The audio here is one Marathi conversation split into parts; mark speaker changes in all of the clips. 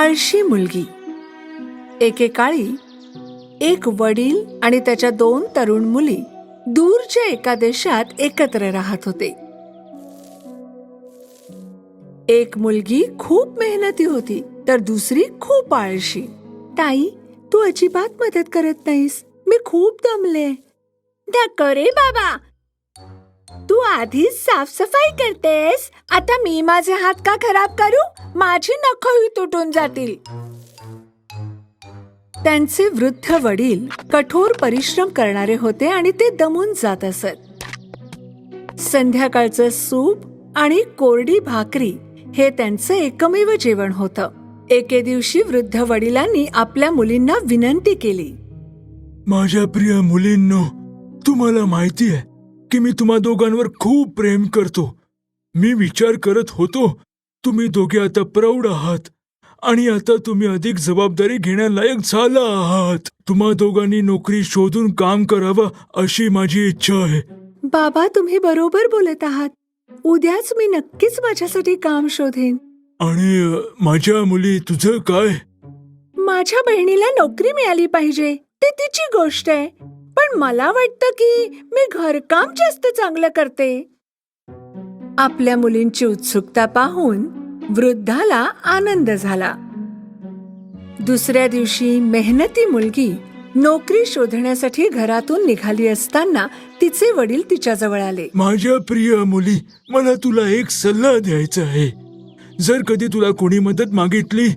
Speaker 1: आळशी मुलगी. एकेकाळी एक वडील आणि त्याच्या 2 तरुण मुली दूरच्या एका देशात एकत्र राहत होते. एक मुलगी खूप मेहनती होती तर दुसरी खूप आळशी. ताई, तू अजिबात मदत करत नाहीस. मी खूप दमले. करे बाबा, तू आधीच साफसफाई करतेस, आता मी माझे हात का खराब करू? माझी नखही तुटून जातील. त्यांचे वृद्ध वडील कठोर परिश्रम करणारे होते आणि ते दमून जात असत. संध्याकाळचं सूप आणि कोरडी भाकरी हे त्यांचं एकमेव जेवण होतं. एके दिवशी वृद्ध वडिलांनी आपल्या मुलींना विनंती केली,
Speaker 2: माझ्या प्रिय मुलींनो, तुम्हाला माहिती आहे की मी तुम्हा दोघांवर खूप प्रेम करतो. मी विचार करत होतो, तुम्ही दोघे आता प्रौढ आहात आणि आता तुम्ही अधिक जबाबदारी घेण्यालायक झाला आहात. तुम्हा दोघांनी नोकरी शोधून काम करावं अशी माझी इच्छा आहे.
Speaker 1: बाबा, तुम्ही बरोबर बोलत आहात. उद्याच मी नक्कीच माझ्यासाठी काम शोधेन.
Speaker 2: आणि माझ्या मुली, तुझं काय?
Speaker 1: माझ्या बहिणीला नोकरी मिळाली पाहिजे, ती तिची गोष्ट आहे. पण मला वाटतं की मी घरकाम जास्त चांगलं करते. आपल्या मुलींची उत्सुकता पाहून वृद्धाला आनंद झाला. दुसऱ्या दिवशी मेहनती मुलगी नोकरी शोधण्यासाठी घरातून निघाली असताना तिचे वडील तिच्याजवळ आले.
Speaker 2: माझ्या प्रिय मुली, मला तुला एक सल्ला द्यायचा आहे. जर कधी तुला कोणी मदत मागितली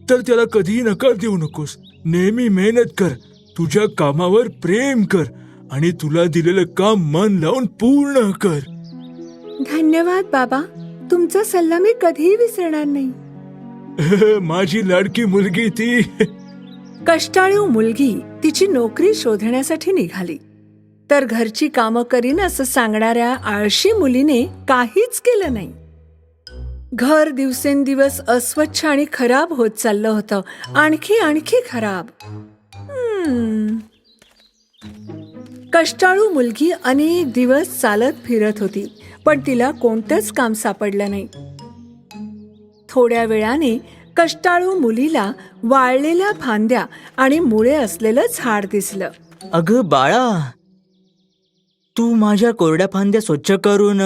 Speaker 2: तर त्याला कधीही नकार देऊ नकोस. नेहमी मेहनत कर, तुझ्या कामावर प्रेम कर आणि तुला दिलेलं काम मन लावून पूर्ण कर.
Speaker 1: धन्यवाद बाबा, तुमचा सल्ला मी कधीही विसरणार नाही.
Speaker 2: माझी लाडकी मुलगी ती.
Speaker 1: कष्टाळू मुलगी तिची नोकरी शोधण्यासाठी निघाली तर घरची कामं करीन असं सांगणाऱ्या आळशी मुलीने काहीच केलं नाही. घर दिवसेंदिवस अस्वच्छ आणि खराब होत चाललं होतं, आणखी खराब. कष्टाळू मुलगी अनेक दिवस चालत फिरत होती, पण तिला कोणतंच काम सापडलं नाही. थोड्या वेळाने कष्टाळू मुलीला वाळलेल्या फांद्या आणि मुळे असलेलं झाड दिसलं.
Speaker 3: अगं बाळा, तू माझ्या कोरड्या फांद्या स्वच्छ करून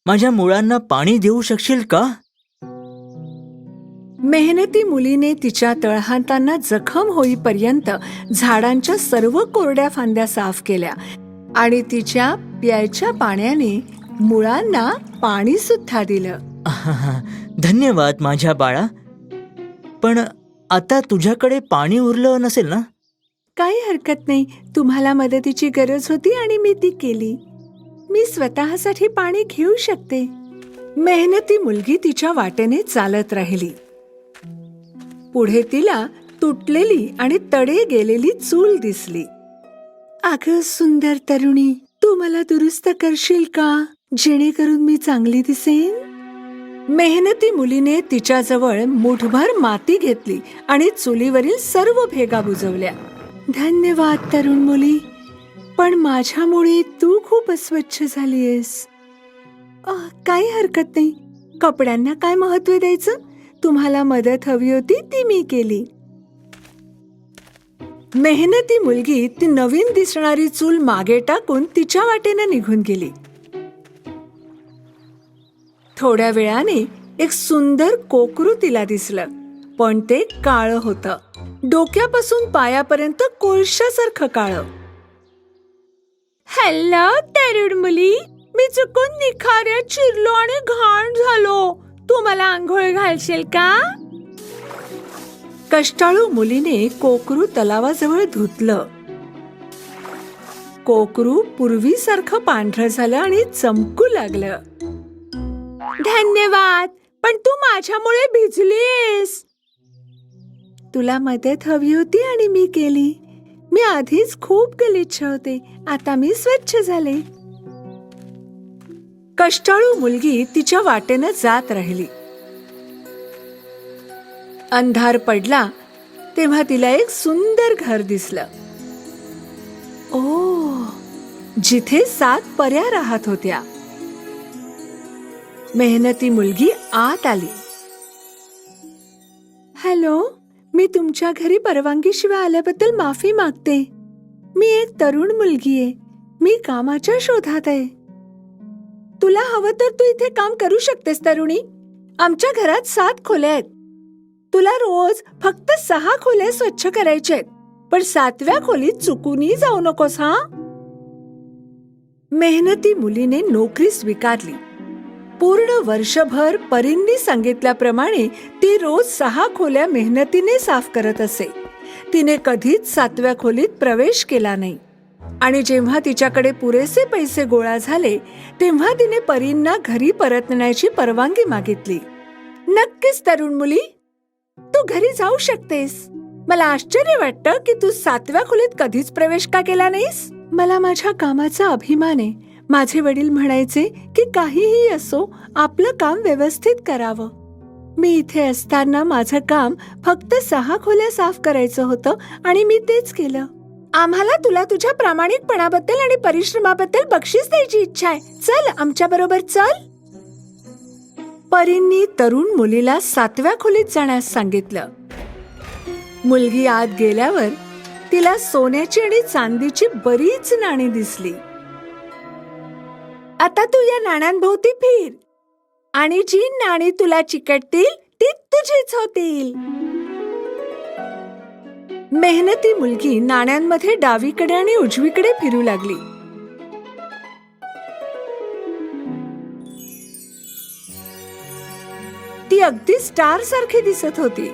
Speaker 3: माझ्या मुळांना पाणी देऊ शकशील का?
Speaker 1: मेहनती मुलीने तिच्या तळहातांना जखम होईपर्यंत झाडांच्या सर्व कोरड्या फांद्या साफ केल्या आणि तिच्या प्यायच्या पाण्याने मुळांना पाणी सुद्धा दिलं.
Speaker 3: धन्यवाद माझ्या बाळा. पण आता तुझ्याकडे पाणी उरलं नसेल ना?
Speaker 1: काही हरकत नाही. तुम्हाला मदतीची गरज होती आणि मी ती केली. मी स्वतःसाठी पाणी घेऊ शकते. मेहनती मुलगी तिच्या वाटेने चालत राहिली. पुढे तिला तुटलेली आणि तडे गेलेली चूल दिसली. अगं सुंदर तरुणी, तू मला दुरुस्त करशील का, जेणेकरून मी चांगली दिसेन? मेहनती मुलीने तिच्याजवळ मुठभर माती घेतली आणि चुलीवरील सर्व भेगा बुजवल्या. धन्यवाद तरुण मुली, पण माझ्यामुळे तू खूप अस्वच्छ झालीयस. काही हरकत नाही. कपड्यांना काय महत्त्व द्यायचं? तुम्हाला मदत हवी होती ती मी केली. मेहनती मुलगी ती नवीन दिसणारी चूल मागे टाकून तिच्या वाटेने निघून गेली. थोड्या वेळाने एक सुंदर कोकरू तिला दिसलं, पण ते काळं होतं. डोक्यापासून पायापर्यंत कोळशासारखं काळं. हॅलो तरुण मुली, मी चुकून निखाऱ्यात चिरलो आणि घाण झालो. तू मला आंघोळ घालशील का? कष्टाळू मुलीने कोकरू तलावाजवळ धुतलं. कोकरू पूर्वीसारखं पांढरं झालं आणि चमकू लागलं. धन्यवाद, पण तू माझ्यामुळे भिजलीस. तुला मदत हवी होती आणि मी केली. मी आधीच खूप गलिच्छ होते, आता मी स्वच्छ झाले. कष्टाळू मुलगी तिच्या वाटेनं जात राहिली. अंधार पडला तेव्हा तिला एक सुंदर घर दिसलं. जिथे 7 पऱ्या राहत होत्या. मेहनती मुलगी आत आली. हॅलो, मी तुमच्या घरी परवानगीशिवाय आल्याबद्दल माफी मागते. मी एक तरुण मुलगी आहे. मी कामाच्या शोधात आहे. तुला हवं तर तू इथे काम करू शकतेस तरुणी. आमच्या घरात 7 खोल्या आहेत. तुला रोज फक्त 6 खोल्या स्वच्छ करायच्या आहेत. पण 7व्या खोलीत चुकूनही जाऊ नकोस हा. मेहनती मुलीने नोकरी स्वीकारली. पूर्ण वर्षभर परींनी सांगितल्याप्रमाणे ती रोज 6 खोल्या मेहनतीने साफ करत असे. तिने कधीच 7व्या खोलीत प्रवेश केला नाही. आणि जेव्हा तिच्याकडे पुरेसे पैसे गोळा झाले तेव्हा तिने परींना घरी परतण्याची परवानगी मागितली. नक्कीच तरुण मुली, तू घरी जाऊ शकतेस. मला आश्चर्य वाटतं की तू 7व्या खोलीत कधीच प्रवेश का केला नाहीस. मला माझ्या कामाचा अभिमान आहे. माझे वडील म्हणायचे की काहीही असो, आपलं काम व्यवस्थित करावं. मी इथे असताना माझं काम फक्त 6 खोल्या साफ करायचं होतं आणि मी तेच केलं. आम्हाला तुला तुझ्या प्रामाणिकपणाबद्दल आणि परिश्रमाबद्दल बक्षीस द्यायची इच्छा आहे. चल आमच्या बरोबर चल. परींनी तरुण मुलीला 7व्या खोलीत जाण्यास सांगितलं. मुलगी आत गेल्यावर तिला सोन्याची आणि चांदीची बरीच नाणी दिसली. आता तू या नाण्यांभोवती फिर आणि जी नाणी तुला चिकटतील ती तुझीच होतील. मेहनती मुलगी नाण्यांमध्ये डावीकडे आणि उजवीकडे फिरू लागली. ती अगदी स्टार सारखी दिसत होती,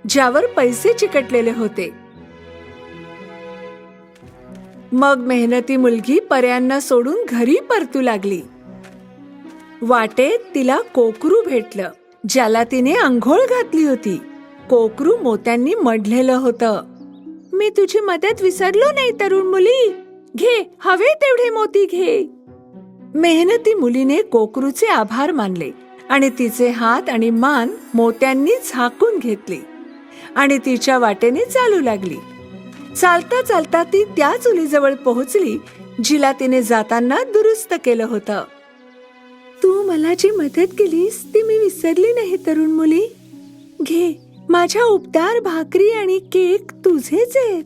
Speaker 1: ज्यावर पैसे चिकटलेले होते. मग मेहनती मुलगी पर्यांना सोडून घरी परतू लागली. वाटेत तिला कोकरू भेटलं, ज्याला तिने अंघोळ घातली होती. कोकरू मोत्यांनी मढलेलं होतं. मी तुझी मदत विसरलो नाही तरुण मुली. घे, हवे तेवढे मोती घे. मेहनती मुलीने कोकरूचे आभार मानले आणि तिचे हात आणि मान मोत्यांनी झाकून घेतले आणि तिच्या वाटेने चालू लागली. चालता चालता ती त्या चुलीजवळ पोहोचली जिला तिने जाताना दुरुस्त केलं होतं. तू मला जी मदत केलीस ती मी विसरली नाही तरुण मुली. घे, माझ्या उबदार भाकरी आणि केक तुझेच आहेत.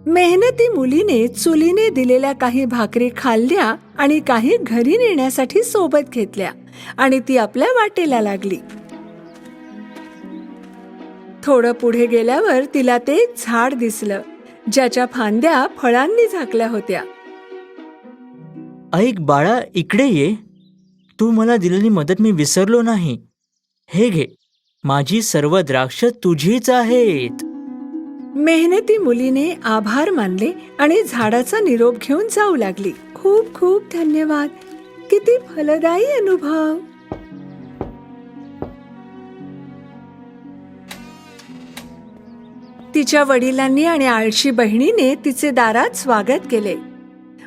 Speaker 1: मेहनती मुलीने चुलीने दिलेल्या काही भाकरी खाल्ल्या आणि काही घरी नेण्यासाठी सोबत घेतल्या आणि ती आपल्या वाटेला लागली. थोडं पुढे गेल्यावर तिला ते झाड दिसलं, ज्याच्या फांद्या फळांनी झाकल्या होत्या.
Speaker 3: ऐक बाळा, इकडे ये. तू मला दिलेली मदत मी विसरलो नाही. हे घे, माझी सर्व द्राक्ष तुझीच आहेत.
Speaker 1: मेहनती मुलीने आभार मानले आणि झाडाचा निरोप घेऊन जाऊ लागली. खूप खूप धन्यवाद. किती फलदायी अनुभव. तिच्या वडिलांनी आणि आळशी बहिणीने तिचे दारात स्वागत केले.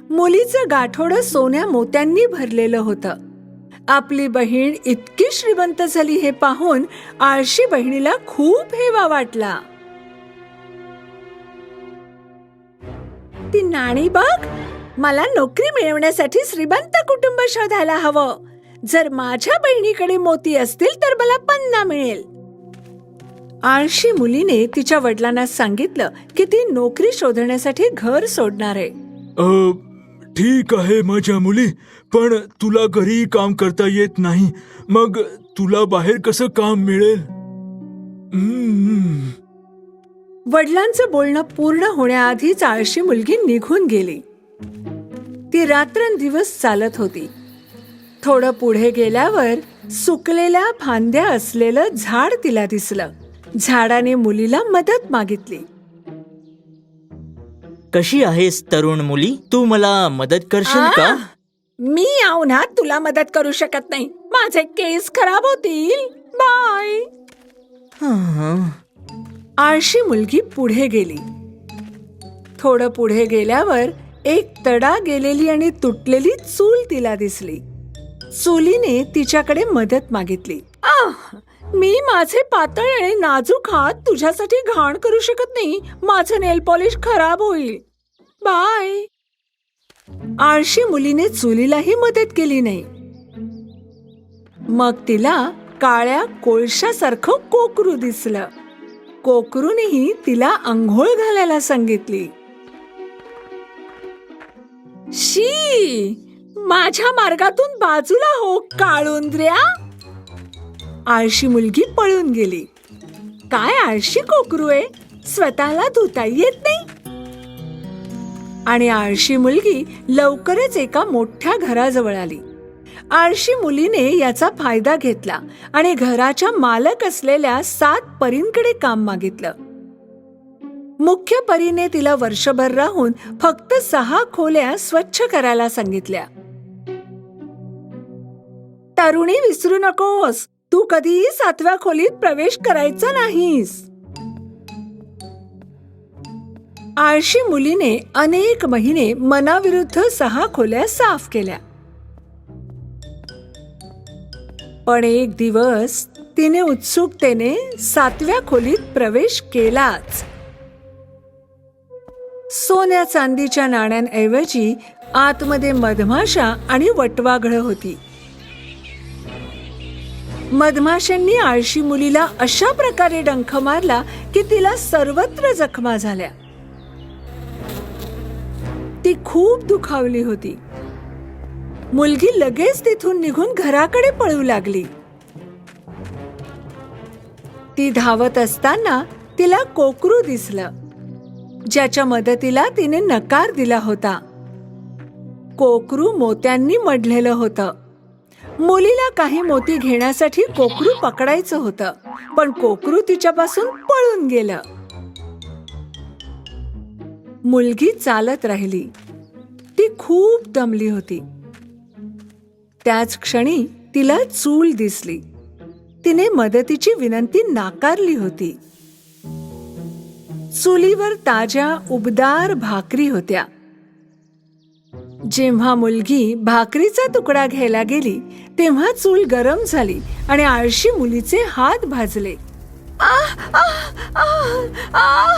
Speaker 1: मुलीचं गाठोडं सोन्या मोत्यांनी भरलेलं होतं. आपली बहीण इतकी श्रीमंत झाली हे पाहून आळशी बहिणीला खूप हेवा वाटला. ती नाणी बघ. मला नोकरी मिळवण्यासाठी श्रीमंत कुटुंब शोधायला हवं. जर माझ्या बहिणीकडे मोती असतील तर मला पन्ना मिळेल. आळशी मुलीने तिच्या वडिलांना सांगितलं की ती नोकरी शोधण्यासाठी घर सोडणार आहे.
Speaker 2: ठीक आहे माझ्या मुली, पण तुला घरी काम करता येत नाही, मग तुला बाहेर कसं काम मिळेल?
Speaker 1: वडिलांचं बोलणं पूर्ण होण्याआधीच आळशी मुलगी निघून गेली. ती रात्रंदिवस चालत होती. थोडं पुढे गेल्यावर सुकलेल्या फांद्या असलेलं झाड तिला दिसलं. झाडाने मुलीला मदत मागितली.
Speaker 3: कशी आहेस तरुण मुली? तू मला मदत करशील का?
Speaker 1: मी या उन्हात तुला मदत करू शकत नाही. माझे केस खराब होतील. बाय. आळशी मुलगी पुढे गेली. थोडं पुढे गेल्यावर एक तडा गेलेली आणि तुटलेली चूल तिला दिसली. चुलीने तिच्याकडे मदत मागितली. मी माझे पातळ आणि नाजूक हात तुझ्यासाठी घाण करू शकत नाही. माझं नेल पॉलिश खराब होईल. बाय. आळशी मुलीने चुलीलाही मदत केली नाही. मग तिला काळ्या कोळशासारखं कोकरू दिसलं. कोकरूनेही तिला अंघोळ घालायला सांगितली. शी, माझ्या मार्गातून बाजूला हो काळुंद्र्या. आळशी मुलगी पळून गेली. काय आळशी कोकरू आहे, स्वतःला धुता येत नाही. आणि आळशी मुलगी लवकरच एका मोठ्या घराजवळ आली. आळशी मुलीने याचा फायदा घेतला आणि घराच्या मालक असलेल्या 7 परींकडे काम मागितलं. मुख्य परीने तिला वर्षभर राहून फक्त 6 खोल्या स्वच्छ करायला सांगितल्या. तरुणी, विसरू नकोस, तू कधीही 7व्या खोलीत प्रवेश करायचा नाहीस. आळशी मुलीने अनेक महिने मनाविरुद्ध 6 खोल्या साफ केल्या. पण एक दिवस तिने उत्सुकतेने 7व्या खोलीत प्रवेश केलाच. सोन्या चांदीच्या नाण्यांऐवजी आतमध्ये मधमाशा आणि वटवाघळं होती. मधमाशांनी आळशी मुलीला अशा प्रकारे डंख मारला की तिला सर्वत्र जखमा झाल्या. ती खूप दुखावली होती. मुलगी लगेच तिथून निघून घराकडे पळू लागली. ती धावत असताना तिला कोकरू दिसलं, ज्याच्या मदतीला तिने नकार दिला होता. कोकरू मोत्यांनी मढलेलं होतं. मुलीला काही मोती घेण्यासाठी कोकरू पकडायचं होतं, पण कोकरू तिच्यापासून पळून गेलं. मुलगी चालत राहिली. ती खूप दमली होती. त्याच क्षणी तिला चूल दिसली. तिने मदतीची विनंती नाकारली होती. चुलीवर ताज्या उबदार भाकरी होत्या. जेव्हा मुलगी भाकरीचा तुकडा घ्यायला गेली तेव्हा चूल गरम झाली आणि आळशी मुलीचे हात भाजले.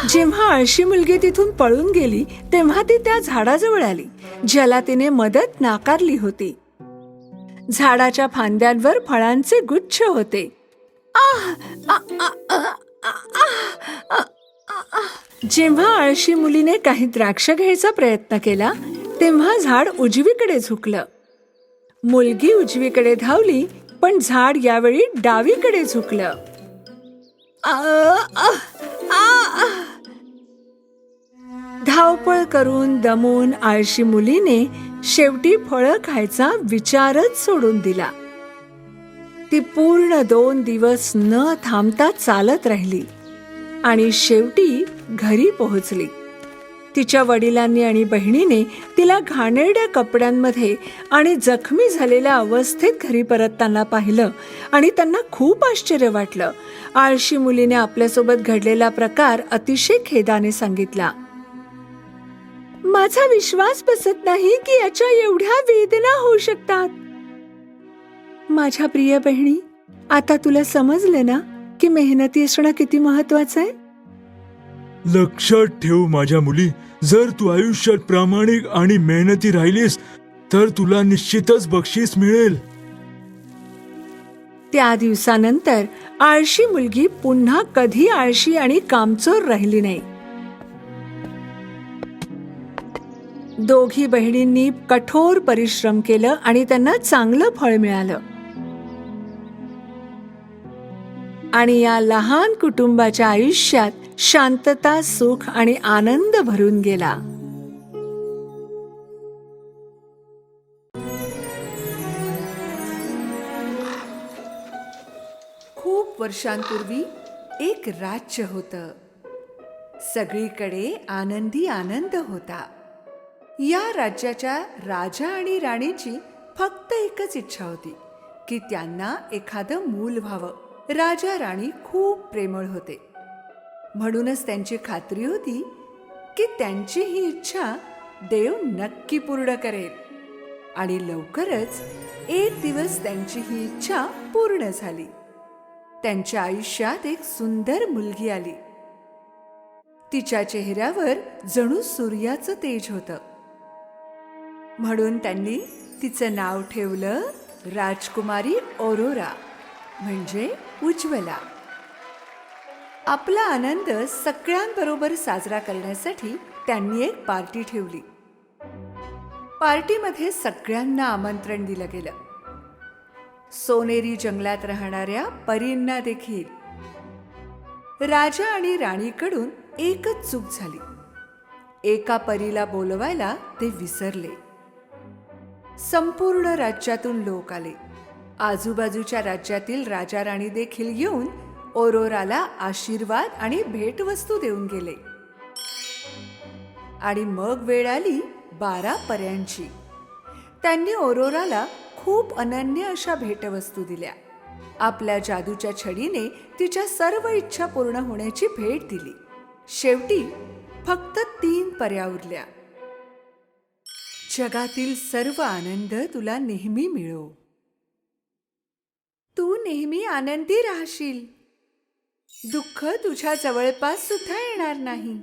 Speaker 1: जेव्हा आळशी मुलगी तिथून पळून गेली तेव्हा ती त्या झाडाजवळ आली, ज्याला तिने मदत नाकारली होती. झाडाच्या फांद्यांवर फळांचे गुच्छ होते. जेव्हा आळशी मुलीने काही द्राक्ष घ्यायचा प्रयत्न केला तेव्हा झाड उजवीकडे झुकलं. मुलगी उजवीकडे धावली, पण झाड यावेळी डावीकडे झुकलं. धावपळ करून दमून आळशी मुलीने शेवटी फळं खायचा विचारच सोडून दिला. ती पूर्ण 2 दिवस न थांबता चालत राहिली आणि शेवटी घरी पोहोचली. तिच्या वडिलांनी आणि बहिणीने तिला घाणेरड्या कपड्यांमध्ये आणि जखमी झालेल्या अवस्थेत घरी परतताना पाहिलं आणि त्यांना खूप आश्चर्य वाटलं. आळशी मुलीने आपल्यासोबत घडलेला प्रकार अतिशय खेदाने सांगितला. माझा विश्वास बसत नाही की याच्या एवढ्या वेदना होऊ शकतात. माझ्या प्रिय बहिणी, आता तुला समजलं ना की मेहनती असणं किती महत्वाचं आहे.
Speaker 2: लक्षात ठेव माझ्या मुली, जर तू आयुष्यात प्रामाणिक आणि मेहनती राहिलीस तर तुला निश्चितच बक्षीस मिळेल.
Speaker 1: त्या दिवसानंतर आळशी मुलगी पुन्हा कधी आळशी आणि कामचोर राहिली नाही. दोघी बहिणींनी कठोर परिश्रम केलं आणि त्यांना चांगलं फळ मिळालं. आणि या लहान कुटुंबाच्या आयुष्यात शांतता, सुख आणि आनंद भरून गेला. खूप वर्षांपूर्वी एक राज्य होतं. सगळीकडे आनंदी आनंद होता. या राज्याच्या राजा आणि राणीची फक्त एकच इच्छा होती की त्यांना एखादं मूल व्हावं. राजा राणी खूप प्रेमळ होते, म्हणूनच त्यांची खात्री होती की त्यांची ही इच्छा देव नक्की पूर्ण करेल. आणि लवकरच एक दिवस त्यांची ही इच्छा पूर्ण झाली. त्यांच्या आयुष्यात एक सुंदर मुलगी आली. तिच्या चेहऱ्यावर जणू सूर्याचं तेज होतं. म्हणून त्यांनी तिचं नाव ठेवलं राजकुमारी ऑरोरा, म्हणजे उज्ज्वला. आपला आनंद सगळ्यांबरोबर साजरा करण्यासाठी त्यांनी एक पार्टी ठेवली. पार्टीमध्ये सगळ्यांना आमंत्रण दिलं गेलं. सोनेरी जंगलात राहणाऱ्या परींना देखील. राजा आणि राणीकडून एकच चूक झाली. एका परीला बोलवायला ते विसरले. संपूर्ण राज्यातून लोक आले. आजूबाजूच्या राज्यातील राजा राणी देखील येऊन ओरोराला आशीर्वाद आणि भेटवस्तू देऊन गेले. आणि मग वेळ आली 12 पर्यांची. त्यांनी ओरोराला खूप अनन्य अशा भेटवस्तू दिल्या. आपल्या जादूच्या छडीने तिच्या सर्व इच्छा पूर्ण होण्याची भेट दिली. शेवटी फक्त 3 पर्या उरल्या. जगातील सर्व आनंद तुला नेहमी मिळो. तू नेहमी आनंदी राहशील. दुःख तुझ्या जवळपास सुद्धा येणार नाही.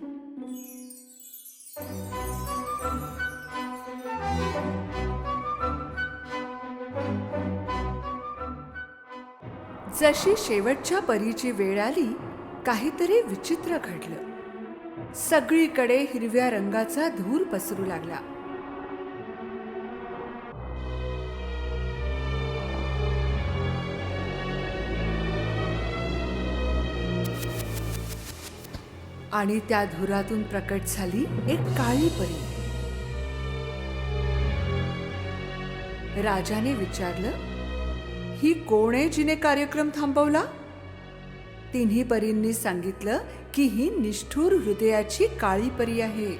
Speaker 1: जशी शेवटच्या परीची वेळ आली, काहीतरी विचित्र घडलं. सगळीकडे हिरव्या रंगाचा धूर पसरू लागला. आणि त्या धुरातून प्रकट झाली एक काळी परी. राजाने विचारलं, ही कोण आहे जिने कार्यक्रम थांबवला? तिन्ही परींनी सांगितलं की ही निष्ठुर हृदयाची काळी परी आहे.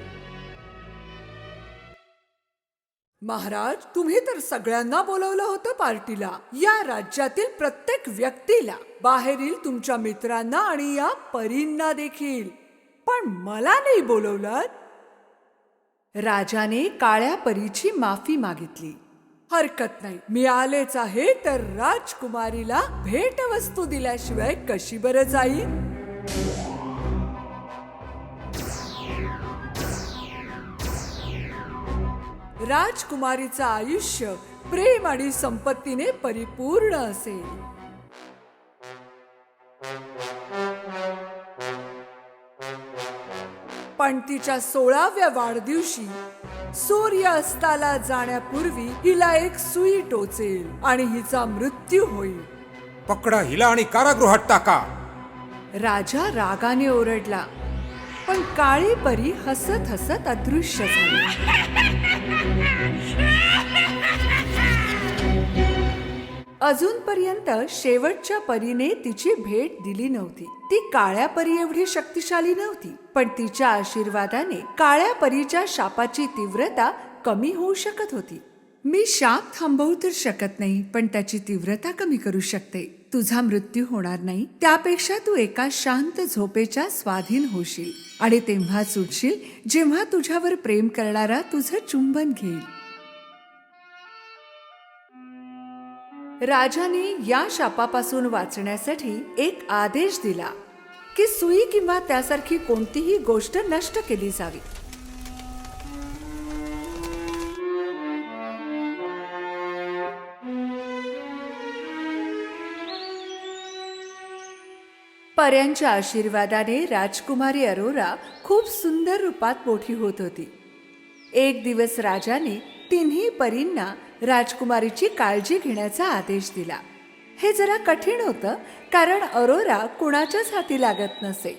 Speaker 1: महाराज, तुम्ही तर सगळ्यांना बोलवलं होतं पार्टीला. या राज्यातील प्रत्येक व्यक्तीला, बाहेरील तुमच्या मित्रांना आणि या परींना देखील, पण मला नाही बोलवलं. राजाने काळ्या परीची माफी मागितली. हरकत नाही, मी आलेच आहे, तर राजकुमारीला भेटवस्तू दिल्याशिवाय कशी बरं जाईल? राजकुमारीचं आयुष्य प्रेम आणि संपत्तीने परिपूर्ण असेल. पण तिच्या 16व्या वाढदिवशी सूर्य अस्ताला जाण्यापूर्वी हिला एक सुई टोचेल आणि हिचा मृत्यू होईल.
Speaker 4: पकडा हिला आणि कारागृहात टाका.
Speaker 1: राजा रागाने ओरडला, पण काळी परी हसत हसत अदृश्य झाली. अजूनपर्यंत शेवटच्या परीने तिची भेट दिली नव्हती. ती काळ्या परी एवढी शक्तिशाली नव्हती, पण तिच्या आशीर्वादाने काळ्या परीच्या शापाची तीव्रता कमी होऊ शकत होती. मी शाप थांबवू तर शकत नाही, पण त्याची तीव्रता कमी करू शकते. तुझा मृत्यू होणार नाही, त्यापेक्षा तू एका शांत झोपेच्या स्वाधीन होशील. आणि तेव्हा सुटशील जेव्हा तुझ्यावर प्रेम करणारा तुझं चुंबन घेईल. राजाने या शापापासून वाचण्यासाठी एक आदेश दिला की सुई किंवा त्यासारखी कोणतीही गोष्ट नष्ट केली जावी. पर्यांच्या आशीर्वादाने राजकुमारी अरोरा खूप सुंदर रूपात मोठी होत होती. एक दिवस राजाने तिन्ही परींना राजकुमारीची काळजी घेण्याचा आदेश दिला. हे जरा कठीण होतं, कारण अरोरा कुणाच्याच हाती लागत नसे.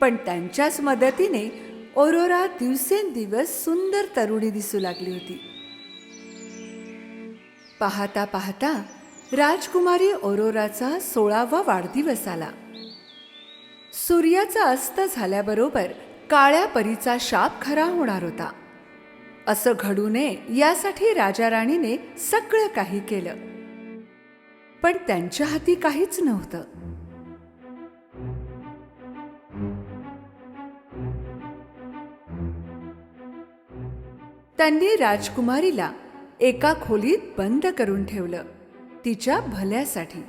Speaker 1: पण त्यांच्याच मदतीने अरोरा दिवसेंदिवस सुंदर तरुणी दिसू लागली होती. पाहता पाहता राजकुमारी अरोराचा 16वा वाढदिवस आला. सूर्याचा अस्त झाल्याबरोबर काळ्या परीचा शाप खरा होणार होता. असं घडू नये यासाठी राजा राणीने सगळं काही केलं, पण त्यांच्या हाती काहीच नव्हतं. त्यांनी राजकुमारीला एका खोलीत बंद करून ठेवलं, तिच्या भल्यासाठी.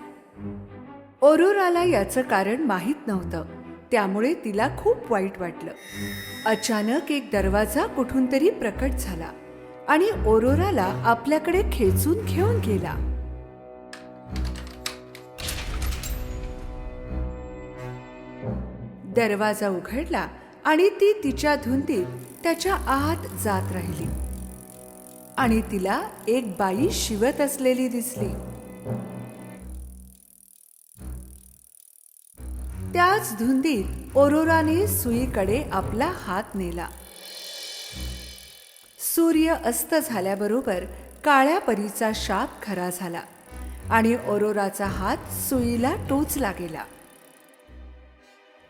Speaker 1: अरोराला याचं कारण माहीत नव्हतं, त्यामुळे तिला खूप वाईट वाटलं. अचानक एक दरवाजा कुठून तरी प्रकट झाला आणि अरोराला आपल्याकडे खेचून घेऊन गेला. दरवाजा उघडला आणि ती तिच्या धुंदीत त्याच्या आत जात राहिली आणि तिला एक बाई शिवत असलेली दिसली. त्याच धुंदीत ओरोराने सुईकडे आपला हात नेला. सूर्य अस्त झाल्याबरोबर काळ्या परीचा शाप खरा झाला आणि ओरोराचा हात सुईला टोचला गेला.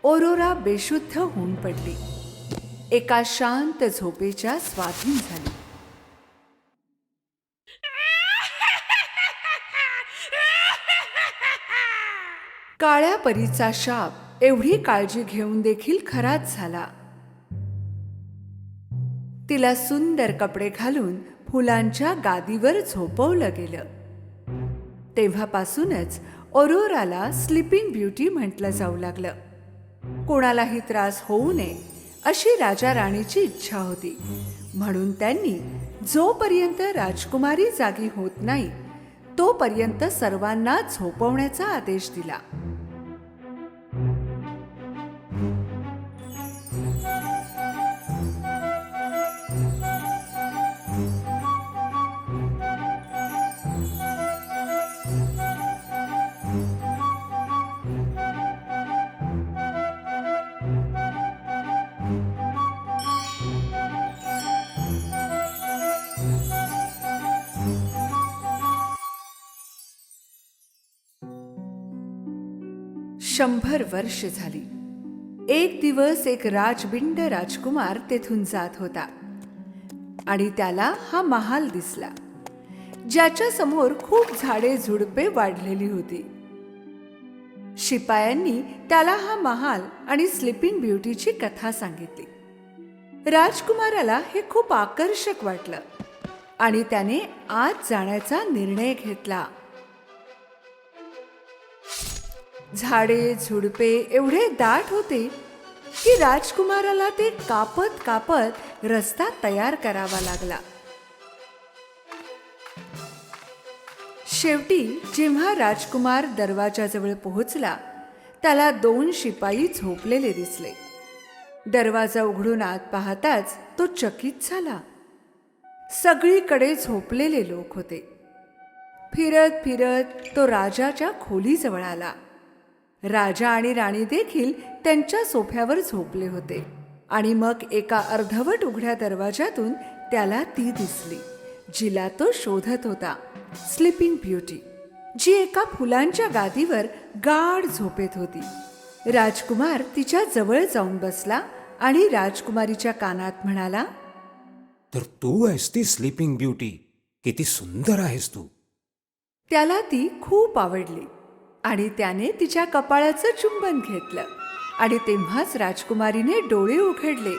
Speaker 1: ओरोरा बेशुद्ध होऊन पडली. एका शांत झोपेच्या स्वाधीन झाली. काळ्या परीचा शाप एवढी काळजी घेऊन देखील खराच झाला. तिला सुंदर कपडे घालून फुलांच्या गादीवर झोपवलं गेलं. तेव्हापासूनच ओरोराला स्लीपिंग ब्युटी म्हटलं जाऊ लागलं. कोणालाही त्रास होऊ नये अशी राजा राणीची इच्छा होती, म्हणून त्यांनी जोपर्यंत राजकुमारी जागी होत नाही तोपर्यंत सर्वांना झोपवण्याचा आदेश दिला. शंभर वर्ष झाली. एक दिवस एक राजबिंड राजकुमार तेथून जात होता आणि त्याला हा महाल दिसला, ज्याच्या समोर खूप झाडे झुडपे वाढलेली होती. शिपायांनी त्याला हा महाल आणि स्लीपिंग ब्युटीची कथा सांगितली. राजकुमाराला हे खूप आकर्षक वाटलं आणि त्याने आत जाण्याचा निर्णय घेतला. झाडे झुडपे एवढे दाट होते की राजकुमाराला ते कापत कापत रस्ता तयार करावा लागला. शेवटी जेव्हा राजकुमार दरवाजाजवळ पोहोचला, त्याला 2 शिपाई झोपलेले दिसले. दरवाजा उघडून आत पाहताच तो चकित झाला. सगळीकडे झोपलेले लोक होते. फिरत फिरत तो राजाच्या खोलीजवळ आला. राजा आणि राणी देखील त्यांच्या सोफ्यावर झोपले होते आणि मग एका अर्धवट उघड्या दरवाजातून त्याला ती दिसली, जिला तो शोधत होता, स्लीपिंग ब्युटी, जी एका फुलांच्या गादीवर गाढ झोपेत होती. राजकुमार तिच्या जवळ जाऊन बसला आणि राजकुमारीच्या कानात म्हणाला,
Speaker 4: तर तू आहेस ती स्लीपिंग ब्युटी. किती सुंदर आहेस तू.
Speaker 1: त्याला ती खूप आवडली आणि त्याने तिच्या कपाळाचं चुंबन घेतलं आणि तेव्हाच राजकुमारीने डोळे उघडले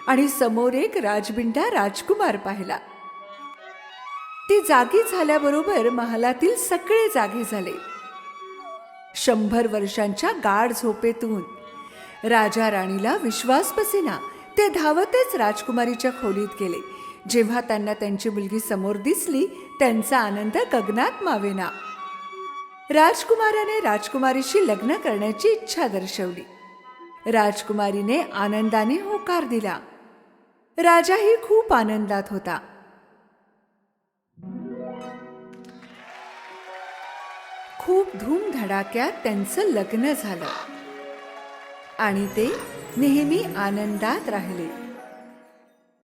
Speaker 1: आणि समोर एक राजबिंडा राजकुमार पाहिला. ती जागी झाल्याबरोबर महालातील सगळे जागे झाले. 100 वर्षांच्या गाढ झोपेतून राजा राणीला विश्वास बसेना. ते धावतच राजकुमारीच्या खोलीत गेले. जेव्हा त्यांना त्यांची मुलगी समोर दिसली, त्यांचा आनंद गगनात मावेना. राजकुमाराने राजकुमारीशी लग्न करण्याची इच्छा दर्शवली. राजकुमारीने आनंदाने होकार दिला. राजाही खूप आनंदात होता. खूप धूमधडाक्यात त्यांचं लग्न झालं आणि ते नेहमी आनंदात राहिले.